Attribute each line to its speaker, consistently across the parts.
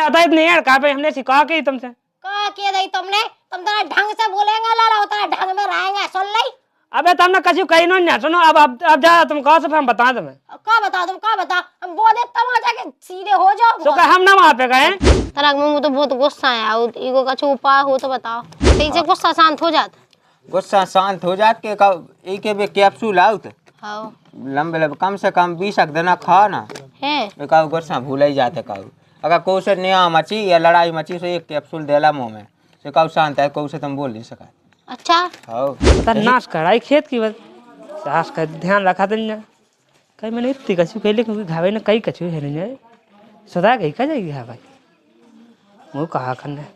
Speaker 1: आता इतनी यार कहाँ पे हमने सिखा के तुमसे
Speaker 2: कहा के दई तुमने तुम तो ढंग से बोलेंगे लाला उतना ढंग में रहेंगे सुन ली।
Speaker 1: अबे तुमने कछु कही नहीं सुनो अब जा तुम कहाँ से हम बता तुम्हें
Speaker 2: का बता तुम का बता हम बोले तब आ जाके सीधे हो जाओ
Speaker 1: तो क्या हम ना वहाँ पे गए
Speaker 2: तलाक में तो बहुत गुस्सा आया ईगो का उपाय हो तो बताओ तेरे गुस्सा शांत हो जात
Speaker 3: गुस्सा शांत हो जात के एक बे कैप्सूल आउत
Speaker 2: हां
Speaker 3: लंबे कम से कम 20 दिन खा ना
Speaker 2: है
Speaker 3: एक गुस्सा भूल ही जाते काऊ अगर कौ से नया मची या लड़ाई मची तो एक कैप्सूल देला मुंह में से काऊ शांत है कौ से तुम बोल नहीं सका।
Speaker 2: अच्छा
Speaker 3: हां
Speaker 1: पता नाश कराई खेत की बस सास का ध्यान रखा दिन ना कहीं मैंने इतनी कछु कहले क्योंकि घावे ने कई कछु है नहीं सदा कहीं का जाएगी हाँ भाई वो कहा करने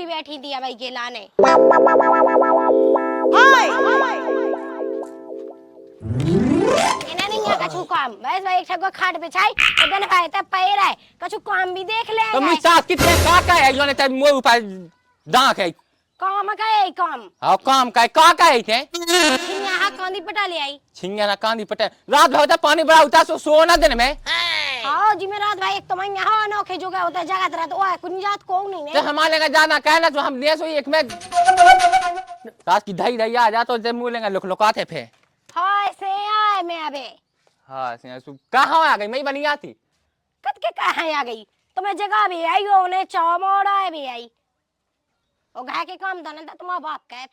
Speaker 2: बैठी दिया भाई के लाने कछु काम बस भाई एक ठगो खाट बिछाई इधर भाई तब पैर है कछु काम भी देख ले
Speaker 4: तो मुझ साथ कितने का है योने तब मोर ऊपर दांत है
Speaker 2: काम का है काम
Speaker 4: हां काम का है थे
Speaker 2: छिन्या हा कांदी पटा ले आई
Speaker 4: छिन्या ना कांदी पटा रात भर पानी बड़ा उतार सो सोना दिन में
Speaker 2: हां जी में रात भाई एक तो मैं यहां अनोखे जो गए होते जगत रात ओए कुन जात को नहीं ने
Speaker 4: तो हमारे लगा जाना कहना तो हम ने सो एक में रात की ढाई ढाई आ जा तो जब मुंह लेंगे लुकलुकाते फे
Speaker 2: हाय से आए मैं अबे
Speaker 4: हां से कहां आ गई मैं बनी आती
Speaker 2: कद के कहां आ गई तो मैं जगह भी आई हो ने चौमोड़ा भी आई ओ गाय के काम दन त तुम्हारा बाप का है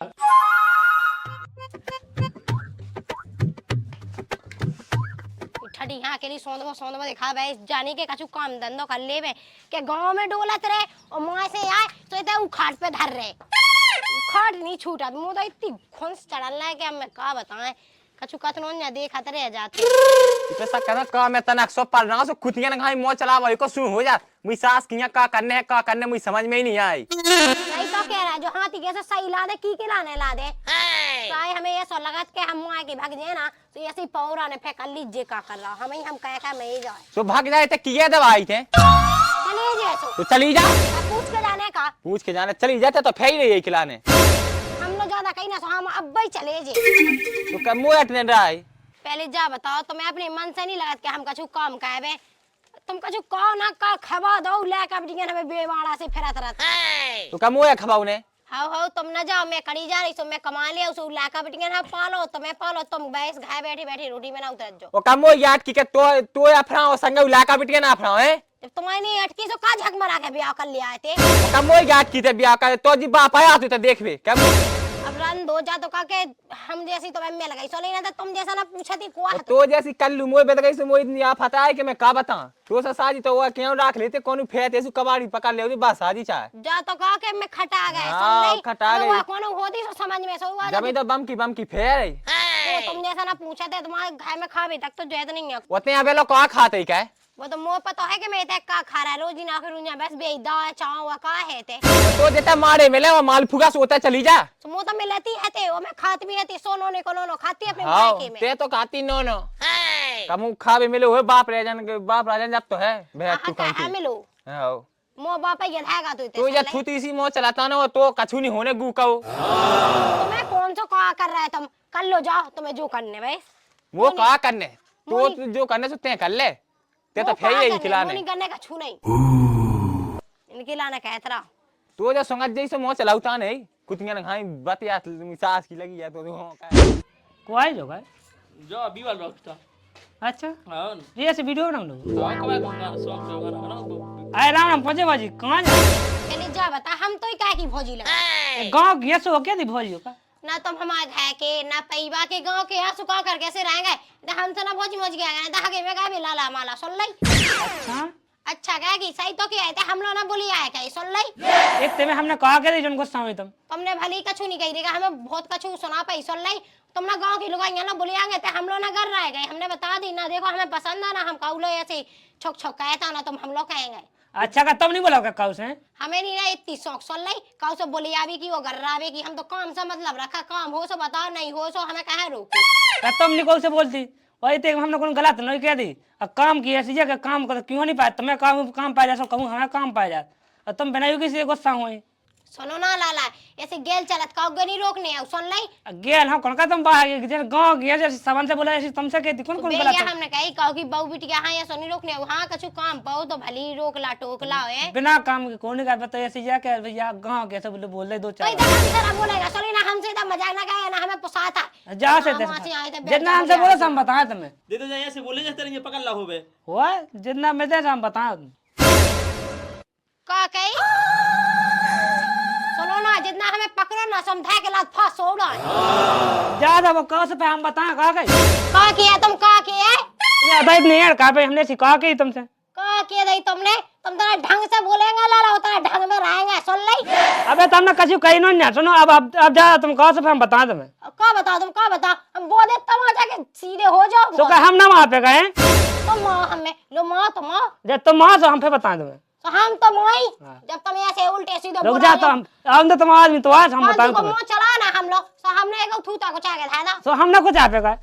Speaker 2: ठडी यहां के लिए सोंदवा दिखा भाई जानी के कछु काम धंधो कर लेबे के गांव में डोलत रहे और मुआ से आए तो इते उखाड़ पे धर रहे उखाड़ नहीं छूटा मुंह तो इतनी खुंस चढ़ल है कि मैं का बताएं कछु कतनो न देखत रह जाते
Speaker 4: पैसा कहना का मैं तनक सो पड़ रहा सो खुतियां ना खाई मो चला वही को सु हो जा मुई सास किया का करने मुई समझ में ही नहीं आई
Speaker 2: नहीं तो कह रहा है जो हाथी कैसे सही ला दे की लाने ला दे तो हमें ये सो लगत के हम मुआ के भाग जाए ना तो ऐसे पौरा ने फेंक लीजिए का कर रहा हमें हम कह मैं ही जाए
Speaker 4: तो भाग जाए तो किए दवाई थे
Speaker 2: चले जैसो
Speaker 4: तो चली जा
Speaker 2: पूछ के जाने
Speaker 4: चली जाते तो फेर रही खिलाने
Speaker 2: हम लोग ज्यादा कहीं ना सो हम अब ही चले जे
Speaker 4: तो कम मुंह अटने रही
Speaker 2: पहले जा बताओ तो मैं अपने मन से नहीं लगत के हम कछु काम कहबे तुम कछु कहो ना का खबा दो लेकर बिटिया हमें बेवाड़ा से फिरत रहत
Speaker 4: तो कम मुंह खबाऊ ने
Speaker 2: हां तुम ना जाओ मैं कड़ी जा रही सो मैं कमा लिया उस लेकर बिटिया ना पालो तो मैं पालो तुम बैस घाय बैठी रोटी में ना उतर जाओ
Speaker 4: ओ कम मुंह याद की के तो अफराओ संग लेकर बिटिया ना अफराओ है
Speaker 2: जब तुम्हारी नहीं अटकी सो का झक मरा के ब्याह कर लिया थे
Speaker 4: कम मुंह याद की थे ब्याह कर तो जी बाप आया तो देखबे कम
Speaker 2: अब रन दो जा तो का के हम जैसी तो मैं लगाई सो लेना था तुम जैसा ना पूछती को
Speaker 4: तो जैसी कल्लू मोय बेद गई से मोय इतनी आप हता है कि मैं का बता तो सा साजी तो वो क्यों रख लेते कोनु फेत ऐसी कबाड़ी पकड़ ले बस साजी चाहे
Speaker 2: जा तो का के मैं खटा गए
Speaker 4: हां
Speaker 2: सुन नहीं
Speaker 4: खटा गए
Speaker 2: कोनो होती सो समझ में सो हुआ
Speaker 4: जब तो बम की फेर
Speaker 2: तो तुम जैसा ना पूछा थे तुम्हारे घर में खा भी तक तो जैद नहीं है
Speaker 4: उतने अबे लोग का खाते क्या
Speaker 2: वो तो मुंह पता है कि मैं तक का खा रहा रोज ना करूंगा बस बेदा चाव वा का है ते
Speaker 4: तो देता मारे मिले वो माल फुगा सोता चली जा
Speaker 2: तो मुंह तो मिलती है ते वो मैं खाती भी है ते सोनो ने कोनो नो खाती अपने
Speaker 4: हां
Speaker 2: मायके में
Speaker 4: ते तो खाती नो कमु खा भी मिले हुए बाप राजन जब तो है भैया तू कौन
Speaker 2: हां मिलो
Speaker 4: हां
Speaker 2: मो बाप ये धागा
Speaker 4: तू ये थूती सी मो चलाता ना तो कछु नहीं होने गू कहो
Speaker 2: तो मैं कौन सा का कर रहा है तुम कर लो जाओ तुम्हें जो करने भाई
Speaker 4: वो का करने तो जो करने से ते कर ले ते तो फेर यही खिलाने
Speaker 2: नहीं करने का छू नहीं इनके लाना कहतरा
Speaker 4: तो जो संगत जैसे मो चलाउता नहीं कुतियां ना खाई बतिया सास की लगी है तो का
Speaker 1: कोई जो है
Speaker 5: जो बीवाल रखता
Speaker 1: अच्छा
Speaker 5: हां
Speaker 1: ये ऐसे वीडियो बना लो
Speaker 5: हां कब गाना सॉन्ग पे गाना ना
Speaker 1: आए राम पजे बाजी कहां जा
Speaker 2: पहले जा बता हम तो ही काहे की भोजी लगा
Speaker 1: गांव गया सो क्या दी भोजियो का
Speaker 2: ना तुम हमारे घर के ना पैबा के गांव के यहाँ सुखा कर कैसे रहेंगे हम तो ना भोजी मोज गया गए दहा के में का भी लाला माला सुन लई
Speaker 1: अच्छा
Speaker 2: अच्छा कह की सही तो क्या है हम लोग ना बोली आए कहीं सुन लई
Speaker 1: एक ते में हमने कहा के जन गुस्सा में
Speaker 2: तुमने भली कछु नहीं कही देगा हमें बहुत कछु सुना पाई सुन लई तुम ना गांव के लोग ना बोलियांगे ते हम लोग ना घर रह गए हमने बता दी ना देखो हमें पसंद है ना हम काउलो ऐसे छोक छोक कहता ना तुम हम लोग कहेंगे
Speaker 1: अच्छा का तब नहीं बोला का काउ से
Speaker 2: हमें नहीं ना इतनी शौक सुन ली काउ से बोली आवी की वो गर्रावे की हम तो काम से मतलब रखा काम हो सो बता नहीं हो सो हमें कहे रोको
Speaker 1: का तुम निको से बोलती और इतने हमने कौन गलत नहीं कह दी अब काम किया ऐसी जगह काम कर क्यों नहीं पाया तुम्हें काम पाया जा कहूँ हमें काम पाया जा और तुम बिना किसी गुस्सा हुई
Speaker 2: सुनो ना लाला ऐसे गेल चलत का नहीं रोकने है सुन लाई
Speaker 1: गेल हम कौन का तुम बाहर जैसे गाँव गया जैसे सामान से बोला ऐसे तुमसे कहती कौन कौन गलत
Speaker 2: बेलिया हमने कही कहो कि बहू बिटिया हाँ ऐसा नहीं रोकने हाँ कछु काम पाओ तो भली रोकला टोकला है
Speaker 1: बिना काम के कौन का पता ऐसे जा के भैया गाँव के सब बोल रहे दो
Speaker 2: तो
Speaker 1: चार
Speaker 2: इधर हमसे ना बोलेगा सुनी ना हमसे इधर मजाक ना कहे ना हमें पुसाता
Speaker 1: जा से
Speaker 2: वहाँ से आए थे, बैठ
Speaker 1: जितना
Speaker 2: जाओ,
Speaker 1: हमसे
Speaker 2: बैठ
Speaker 1: बोलो
Speaker 2: जाओ।
Speaker 1: हम बताए तुम्हें
Speaker 5: दे दो जाए ऐसे बोले जाते रहेंगे पकड़ ला हो बे
Speaker 1: हुआ जितना मिलते हम बताए
Speaker 2: का कही सुनो ना जितना हमें पकड़ो ना समझा के लात फांस छोड़ो
Speaker 1: ज्यादा वो कौन से पे हम बताए कहा गई
Speaker 2: का किया तुम का किया
Speaker 1: ये अदायत नहीं है कहा पे हमने सिखा के तुमसे
Speaker 2: का किया दई तुमने तुम तेरा ढंग से बोलेंगे लाला उतना ढंग में रहेंगे सुन ली
Speaker 1: अबे तुमने कछु कही नहीं सुनो अब जा तुम कौन से पे हम बताए तुम्हें
Speaker 2: का बताओ तुम का बताओ हम बोले तमाचा के सीधे हो जाओ
Speaker 1: तो क्या हम ना वहाँ पे गए
Speaker 2: तुम माँ हमें लो माँ तो माँ
Speaker 1: जब तुम वहाँ से हम पे बताए तुम्हें
Speaker 2: तो हम तो मोई जब तुम ऐसे उल्टे सीधे
Speaker 1: रुक जा तो हम तो तुम आदमी तो आज हम बताए तुम्हें
Speaker 2: मुंह चला ना हम लोग तो हमने एक थूता को चाके था ना
Speaker 1: तो हमने कुछ आप पे गए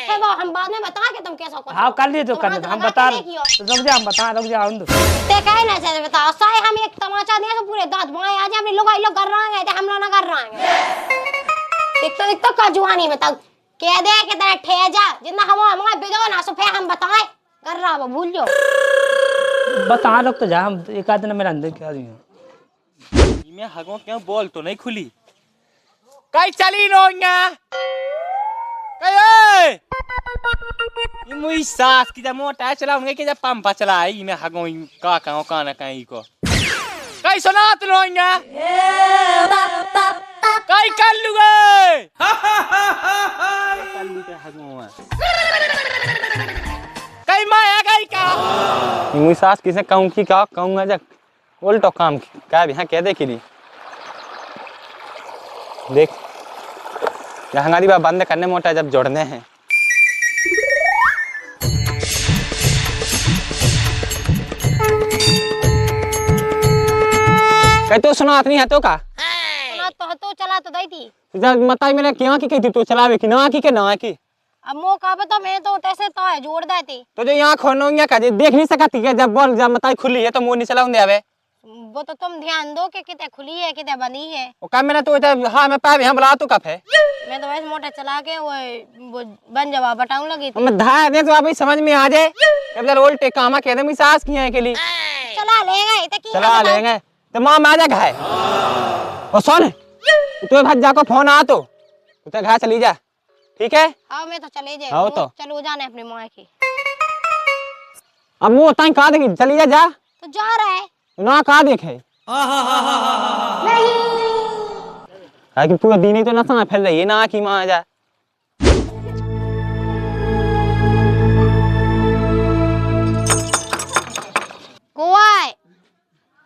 Speaker 2: फिर वो हम बाद में बता के तुम कैसा कुछ
Speaker 1: हाँ कर लिए जो कर हम बता रुक जा हम बता रुक जा हम
Speaker 2: ते कहे ना से बताओ साए हम एक तमाचा दिए तो पूरे दांत बाएं आ जाए अपने लोग लोग कर रहे हैं हम लोग ना कर रहे हैं एक तो का जुआनी बताओ कह दे कि तेरा ठेजा जितना हम हमारे बिदो ना सो फिर हम बताएं कर रहा वो भूल जाओ
Speaker 1: बता लोग तो जा हम एक आध दिन मेरे अंदर क्या दिया
Speaker 4: मैं हगों क्यों बोल तो नहीं खुली कई चली रोइया कई ये मुई सास की जब मोटा चलाऊंगे कि जब पंपा चलाई मैं हगों का कहूं का ना कहीं को कई सुनात रोइया कई कर लूगे कर लू के हगों कई माया कई का मुई सास किसे कहूं कि क्या कहूंगा जब उल्टो काम क्या यहाँ कह दे कि नहीं देख हंगारी बात बंद करने मोटा जब जोड़ने हैं कह तो सुना नहीं है तो का
Speaker 2: सुना तो चला तो दी थी
Speaker 4: जब मताई मैंने क्या की कहती तो चलावे कि ना की के ना की
Speaker 2: अब मो का बता मैं तो ऐसे तो है जोड़ देती
Speaker 4: तो जो यहाँ खोनो यहाँ का देख नहीं सकती क्या जब बोल जब मताई खुली है तो मुंह नहीं चलाऊं दे आवे
Speaker 2: वो तो तुम ध्यान दो कि कितने खुली है कितने बंदी है
Speaker 4: वो काम मैंने तो हाँ मैं पावे हम बुला तो कब है
Speaker 2: मैं तो वैसे मोटा चला के वो बन जवाब बताऊं लगी थी
Speaker 4: मैं धा दे तो अभी समझ में आ जाए अब जरा उल्टे कामा कह दे मैं सास की है के लिए
Speaker 2: चला लेंगे तो की
Speaker 4: चला लेंगे तो माँ में आ जा घाय और सुन तो भज्जा को फोन आ तो घाय चली जा ठीक है
Speaker 2: हाँ मैं तो चले जाए
Speaker 4: आओ तो
Speaker 2: चलो जाने अपनी माँ की
Speaker 4: अब मुँह ताई कहा देगी चली जा जा
Speaker 2: तो जा रहा है
Speaker 4: ना कहा देखे कि पूरा दिन ही तो नशा फैल रही है ना की माँ आ जा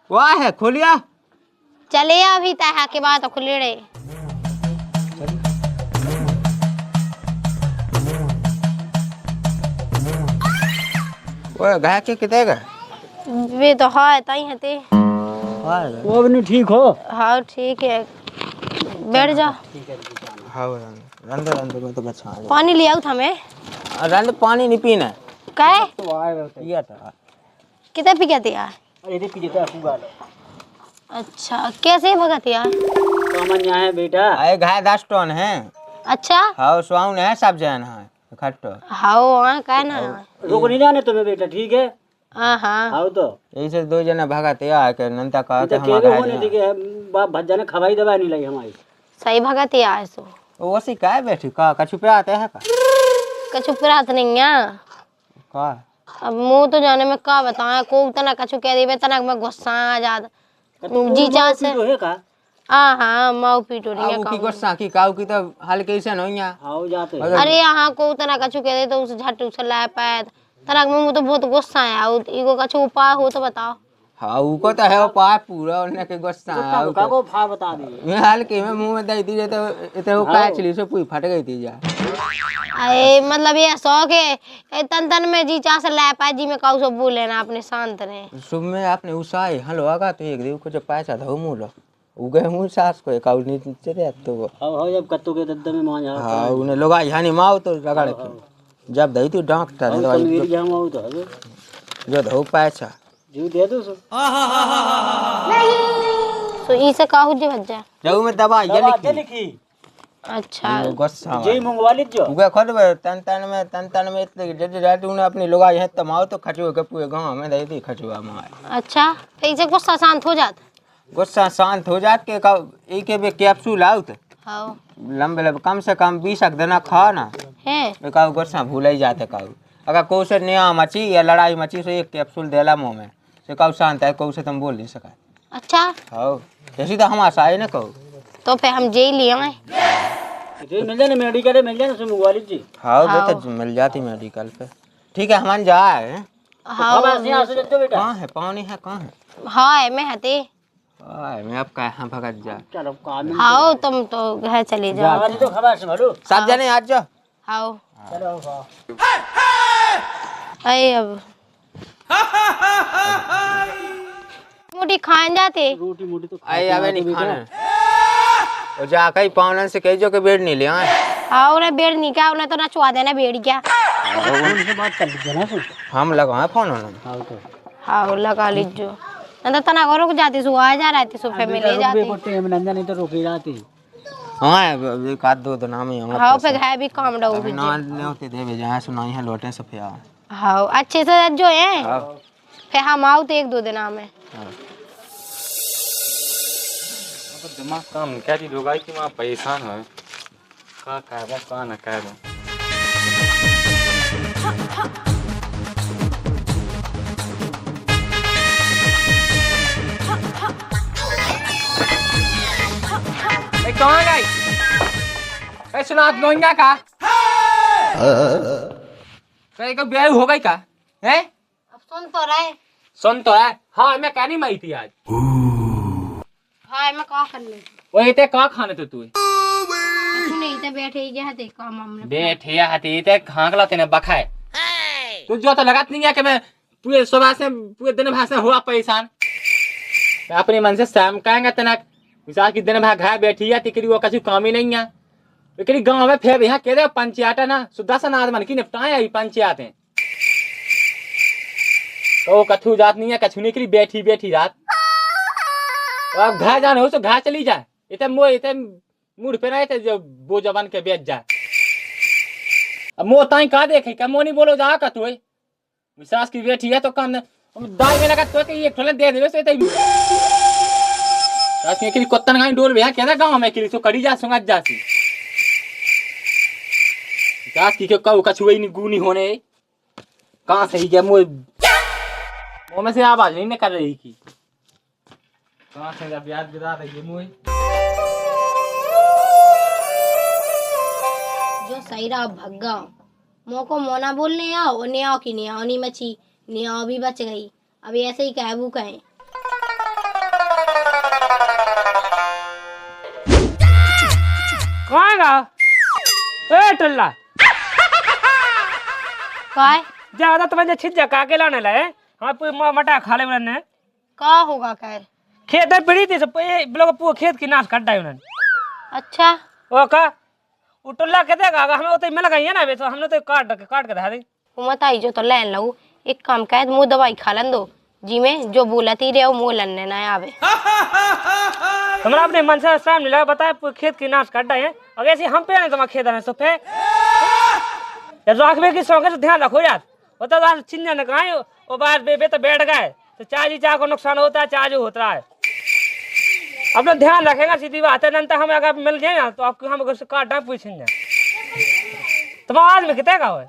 Speaker 2: कोई
Speaker 3: है खोलिया
Speaker 2: चले अभी तह के बाद तो खुले रहे
Speaker 3: वो गाय के कितने का
Speaker 2: वे तो है ताई हते
Speaker 1: वो भी नहीं ठीक हो
Speaker 2: हाँ ठीक है बैठ जा
Speaker 3: हाँ रंदे रंदे में तो बचा
Speaker 2: पानी ले आऊँ था मैं
Speaker 3: रंदे पानी नहीं पीना
Speaker 2: काय
Speaker 3: पिया था
Speaker 2: कितने पी गया यार
Speaker 1: अरे पी जाता है
Speaker 2: अच्छा कैसे भगत यार
Speaker 1: सामान्य है बेटा
Speaker 3: आए गाय 10 टन है
Speaker 2: अच्छा
Speaker 3: हाँ स्वाउन है सब जन है खट्टो
Speaker 2: हाँ हाँ काय ना
Speaker 1: रुक नहीं जाने तुम्हें बेटा ठीक है
Speaker 2: हाँ हाँ
Speaker 1: आओ तो
Speaker 3: यही से 2 जना भगत या के नंता कहा के हम
Speaker 1: होने दी के बाप भज्जा ने खवाई दवाई नहीं लगी हमारी
Speaker 2: सही भगत यार सो
Speaker 3: वो सी काय बैठी का कछु पे आते है का
Speaker 2: कछु प्रात नहीं है
Speaker 3: का
Speaker 2: अब मुँह तो जाने में का बताए को तना कछु कह देवे तना में गुस्सा आ जात जी चा से हाँ हाँ माऊ पीटो रही
Speaker 3: अब की गुस्सा की काऊ की तो हल्के से नहीं है
Speaker 1: आओ जाते
Speaker 2: अरे यहाँ को तना कछु कह दे तो उसे झट उसे लाए पाए तना में तो बहुत गुस्सा है इको कछु उपाय हो तो बताओ
Speaker 3: हाँ उको तो है वो पाप पूरा उन्हें के गुस्सा है
Speaker 1: का को फा बता दी
Speaker 3: मैं हल्के में मुंह में दई दी तो इतने वो काय चली से पूरी फट गई थी जा
Speaker 2: अरे मतलब ये शौक है तन तन में जी चा से लाए पाए जी में काऊ सब बोले ना अपने शांत रहे
Speaker 3: सुबह में आपने उसाई हलो आगा तो एक दिन कुछ पैसा था मूलो उगे मुंह सास को काऊ नीचे रे तो वो
Speaker 1: हो जब कत्तो के दद्दे में मान जा
Speaker 3: हाँ उन्हें लोग यानी माओ तो रगड़ के जब दही तू डॉक्टर
Speaker 6: और
Speaker 3: दवाई
Speaker 6: मेरी जाम आऊ तो है
Speaker 3: जो दो पैसा
Speaker 6: जीव दे दो सो
Speaker 2: तो इसे काहू जे भज्जा
Speaker 3: जाऊ में दवाई ये
Speaker 6: दवा
Speaker 3: लिखी
Speaker 6: लिखी
Speaker 2: अच्छा
Speaker 3: गुस्सा
Speaker 6: जी मंगवा लीजिए
Speaker 3: उगे खुद तन में इतने जज जाट उन्हें अपनी लोग आए हैं तमाओ तो खचुए के पूरे गांव में दही थी खचुआ मार
Speaker 2: अच्छा तो इसे गुस्सा शांत हो जाता
Speaker 3: गुस्सा शांत हो जात के एक भी कैप्सूल आउत
Speaker 2: हाँ
Speaker 3: लंबे लंबे कम से कम 20 दिन खा ना
Speaker 2: है
Speaker 3: एक गुस्सा भूल ही जाते कहू अगर कौ से नया मची या लड़ाई मची तो एक कैप्सूल देला मुँह में से कहू शांत है कौ से तुम बोल नहीं सका
Speaker 2: अच्छा
Speaker 3: हो जैसी तो हम आशा है ना कहू
Speaker 2: तो फिर हम जेल लिए आए
Speaker 6: इधर मिल जाए ना मेडिकल मिल जाए ना सो मंगवा लीजिए
Speaker 3: हाँ वो तो मिल जाती मेडिकल पे ठीक है हम जाए
Speaker 2: हाँ
Speaker 6: बस यहाँ से चलो बेटा
Speaker 3: कहाँ है पानी है कहाँ है
Speaker 2: हाँ मैं हते
Speaker 3: मैं अब कहाँ भगत जा
Speaker 6: चलो काम
Speaker 2: हाँ तुम तो घर चले जाओ
Speaker 6: आवाज तो खबर से भरो
Speaker 3: सब जने आज जाओ
Speaker 2: हाँ
Speaker 6: चलो
Speaker 2: अरे अब मोटी खान जाते
Speaker 6: रोटी मोटी तो
Speaker 3: आए अबे नहीं खाना और जाकर ही पावनन से कही जो के बेड नहीं ले आए
Speaker 2: हाँ उन्हें बेड़ नहीं क्या उन्हें तो नचवा देना बेड़ क्या
Speaker 6: उनसे बात कर लीजिए ना सो
Speaker 3: हम लगाए फोन उन्होंने
Speaker 6: हाँ तो
Speaker 2: हाँ लगा लीजिए नहीं तो तना रुक जाती सो आ जा रही सुबह में ले जाती
Speaker 6: बेटे में नंदा नहीं तो रोकी जाती
Speaker 3: हाँ एक आध दो दिन हम ही हम
Speaker 2: हाँ फिर है भी काम डाउ भी
Speaker 3: ना ले होते दे भेजा है सुनाई है लोटे सफिया
Speaker 2: हाँ अच्छे से जो है
Speaker 3: हाँ
Speaker 2: फिर हम आओ तो एक दो दिन में
Speaker 4: दिमाग काम नहीं क्या थी लोग आई कि वहाँ परेशान है का कहबो का न कहबो ए कहाँ गई ए सुना नोइंगा का कहीं का ब्याह हो गई का है
Speaker 2: अब सुन तो रहे
Speaker 4: सुन तो है हाँ मैं कहनी मई थी आज
Speaker 2: हाँ मैं कहा कर ले
Speaker 4: वो इते का खाने तो तू
Speaker 2: तू नहीं तो बैठे ही जहाँ काम हमने
Speaker 4: बैठे हती इते खांगला तेने बखाए तू जो तो लगत नहीं है कि मैं पूरे सुबह से पूरे दिन भर से हुआ परेशान मैं अपने मन से शाम कहेंगे तना विशाल की दिन भर घर बैठी है तिकरी वो कछु काम ही नहीं है लेकिन गांव में फिर यहाँ कह रहे पंचायत है ना सुधा सा नाद मन की निपटाए आई पंचायत है तो कथू जात नहीं है कछु नहीं करी बैठी बैठी रात तो अब घर जाना हो तो घर चली जाए इतने मूड पे रहे थे जो वो जवान के बेच जाए अब मो ताई का देखे क्या मो नहीं बोलो जा का तू विश्वास की बेटी है तो काम दाई में लगा तो कि एक ठोले दे देवे तो सास के लिए कुत्तन गाय डोल भैया कहता गांव में के लिए तो कड़ी जा सुंगा जासी सास की के कहू कछु नहीं गुनी होने कहां से ही जब मो में से आवाज नहीं कर रही की कहां से जब याद गिरा रही है मुझे
Speaker 2: जो सही रहा भग्गा मोको मोना बोलने आओ नहीं आओ कि नहीं आओ नहीं मची नहीं आओ भी बच गई अभी ऐसे ही कहबू कहें
Speaker 1: कहाँ गा ए टल्ला
Speaker 2: काय
Speaker 1: ज्यादा तुम्हें छिज्जा का के लाने लाए हाँ पूरे मटा खा ले उन्होंने
Speaker 2: का होगा खैर
Speaker 1: खेत है पड़ी थी सब ये लोग पूरे खेत की नाश काटा है उन्होंने
Speaker 2: अच्छा
Speaker 1: ओ का वो टल्ला के देगा अगर हमें उतने मिल गई है ना बे तो हमने तो काट के धा दी
Speaker 2: मत आई जो तो लैन लगू एक काम कह मुँह दवाई खा लन दो जी में जो बोला थी रे मुँह लन्ने ना आवे
Speaker 1: तुम्हारा अपने मन से टाइम नहीं लगा बताया खेत की नाश काटा है अगर ऐसे हम पे नहीं तुम्हारा खेत है तो फिर रखबे की शौक है तो ध्यान रखो यार वो तो चिंजा ने कहा वो बाहर बे तो बैठ गए तो चार्ज को नुकसान होता है चार्ज होता है अपना ध्यान रखेगा सीधी बात है नहीं हमें अगर मिल जाए ना तो आपको हम उससे काटना पूछेंगे तुम आवाज में कितने का हो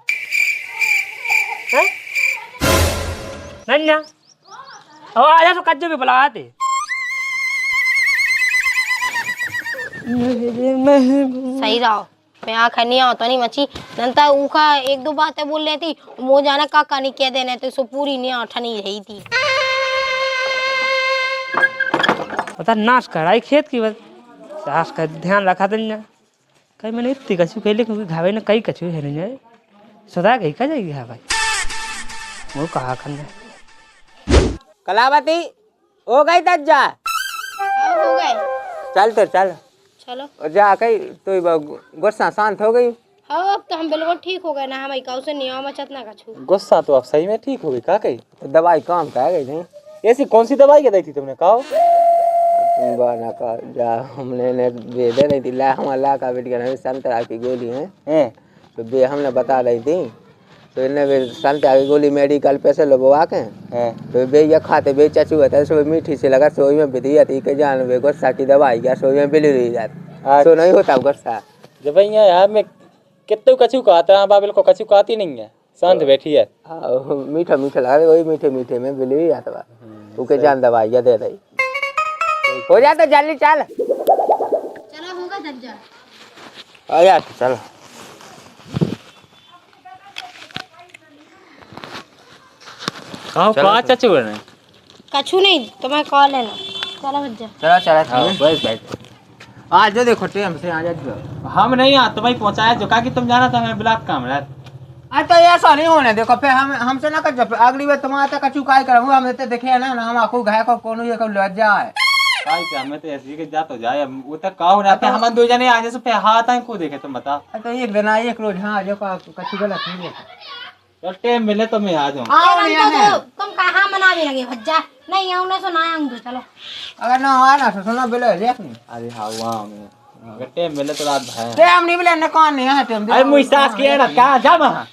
Speaker 1: नहीं ना अब आ जा तो कज्जो भी बुला आते
Speaker 2: सही रहो मैं आखिर नहीं आता नहीं मची नंता ऊखा एक दो बातें बोल रही थी मो जाना काका नहीं कह देने तो सो पूरी नहीं आठा नहीं रही थी
Speaker 1: पता नाश कराई खेत की वजह सास का ध्यान रखा देना कहीं मैंने इतनी कछु कही लेकिन घावे ने कई कछु है नहीं सदा गई का जाएगी हाँ भाई वो कहा करना
Speaker 3: कलावती हो गई तज्जा
Speaker 2: हो गए
Speaker 3: चल तो चल
Speaker 2: चलो
Speaker 3: और जा कही तो गुस्सा शांत हो गई
Speaker 2: हाँ अब तो हम बिल्कुल ठीक हो गए ना, हम काऊ से नियम मचत ना कछु।
Speaker 4: गुस्सा तो अब सही में ठीक हो गई का कही?
Speaker 3: तो दवाई काम का गई नहीं
Speaker 4: ऐसी कौन सी दवाई के दी थी तुमने कहो?
Speaker 3: बना का जा हमने ने दे दे नहीं थी ला हमारा का बेटी का संतरा की गोली है
Speaker 4: हैं
Speaker 3: तो बे हमने बता रही थी तो इन्हें वे संतरा की गोली मेडिकल पे से लगवा के
Speaker 4: हैं
Speaker 3: तो बे ये खाते बे चाचू होता है सो मीठी से लगा सोई में बिती जाती के जान वे गुस्सा की दवाई क्या सोई में बिली रही जाती सो नहीं होता गुस्सा
Speaker 4: जब भैया यार मैं कितने कछु कहता है बाबिल को कछु कहती नहीं है, शांत बैठी है।
Speaker 3: हाँ मीठा मीठा लगा वही मीठे मीठे में बिली रही जाता उके जान दवाई या दे रही हो जाता जल्दी चल
Speaker 2: चलो होगा दज्जा।
Speaker 3: आ यार चलो
Speaker 4: कहो कहा चाचू ने?
Speaker 2: कछु नहीं तुम्हें कॉल लेना। चलो भज्जा।
Speaker 3: चलो चलो
Speaker 4: बस बैठ।
Speaker 3: आज जो देखो टेम से आ जाओ
Speaker 4: हम नहीं आ तुम्हें पहुंचाया जो का कि तुम जाना था मैं ब्लॉक काम रहा।
Speaker 3: आज तो ऐसा नहीं होने देखो फिर हम हमसे ना कर अगली बार तुम्हारा तक चुकाई करूंगा हम तो देखे ना हम आपको घाय को कोनो ये को लज्जा है
Speaker 4: काय क्या मैं तो ऐसे ही के जा तो जाए अब वो तक का हो रहा था हम दो जने आने से पे हाथ आए को देखे तुम बता।
Speaker 3: तो एक दिन आए एक रोज हाँ जो का कछु गलत नहीं है
Speaker 4: तो टाइम मिले तो मैं आ जाऊं।
Speaker 3: आओ नहीं आने
Speaker 2: तुम कहाँ मना भी लगे भज्जा? नहीं आऊँ ना सुना आऊँ तो चलो।
Speaker 3: अगर ना आना तो सुनो बिलो देख नहीं
Speaker 4: अरे हाँ वहाँ में अगर टाइम मिले तो रात भाई
Speaker 3: टेम नहीं बिले न कौन नहीं है टेम
Speaker 4: अरे मुझे सास किया ना कहाँ जा वहाँ